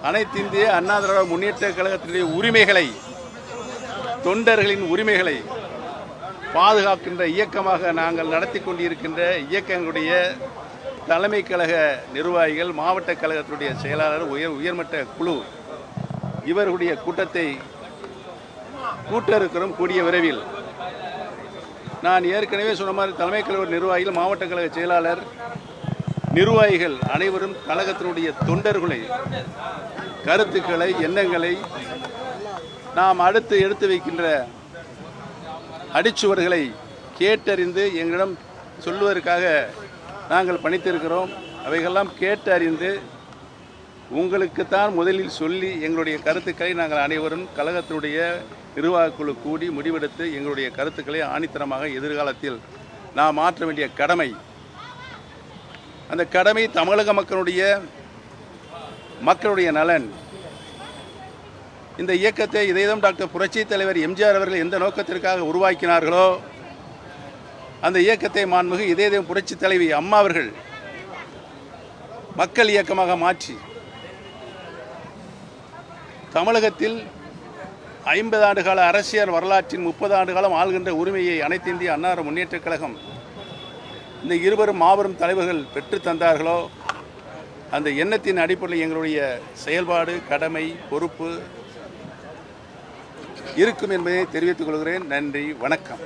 அனைத்து இந்திய அண்ணா திராவிட முன்னேற்ற கழகத்தினுடைய உரிமைகளை, தொண்டர்களின் உரிமைகளை பாதுகாக்கின்ற இயக்கமாக நாங்கள் நடத்தி கொண்டிருக்கின்ற இயக்கங்களுடைய தலைமை கழக நிர்வாகிகள், மாவட்ட கழகத்தினுடைய செயலாளர், உயர்மட்ட குழு இவர்களுடைய கூட்டத்தை கூட்ட இருக்கிறோம் கூடிய விரைவில். நான் ஏற்கனவே சொன்ன மாதிரி தலைமை கழக நிர்வாகிகள், மாவட்ட கழக செயலாளர், நிர்வாகிகள் அனைவரும் கழகத்தினுடைய தொண்டர்களை கருத்துக்களை, எண்ணங்களை நாம் அடுத்து எடுத்து வைக்கின்ற அடிச்சுவர்களை கேட்டறிந்து எங்களிடம் சொல்வதற்காக நாங்கள் பணித்திருக்கிறோம். அவைகளெல்லாம் கேட்டறிந்து உங்களுக்குத்தான் முதலில் சொல்லி எங்களுடைய கருத்துக்களை நாங்கள் அனைவரும் கழகத்தினுடைய நிர்வாகக்குழு கூடி முடிவெடுத்து எங்களுடைய கருத்துக்களை ஆணித்தரமாக எதிர்காலத்தில் நாம் மாற்ற வேண்டிய கடமை, அந்த கடமை தமிழக மக்களுடைய நலன். இந்த இயக்கத்தை இதயம் டாக்டர் புரட்சி தலைவர் எம்ஜிஆர் அவர்கள் எந்த நோக்கத்திற்காக உருவாக்கினார்களோ அந்த இயக்கத்தை மாண்புமிகு இதயம் புரட்சி தலைவி அம்மா அவர்கள் மக்கள் இயக்கமாக மாற்றி தமிழகத்தில் 50 ஆண்டு கால அரசியல் வரலாற்றின் 30 ஆண்டு காலம் ஆள்கின்ற உரிமையை அனைத்து இந்திய அண்ணா திராவிட முன்னேற்ற கழகம் இந்த இருவரும் மாபெரும் தலைவர்கள் பெற்று தந்தார்களோ அந்த எண்ணத்தின் அடிப்படையில் எங்களுடைய செயல்பாடு, கடமை, பொறுப்பு இருக்கும் என்பதை தெரிவித்துக் கொள்கிறேன். நன்றி, வணக்கம்.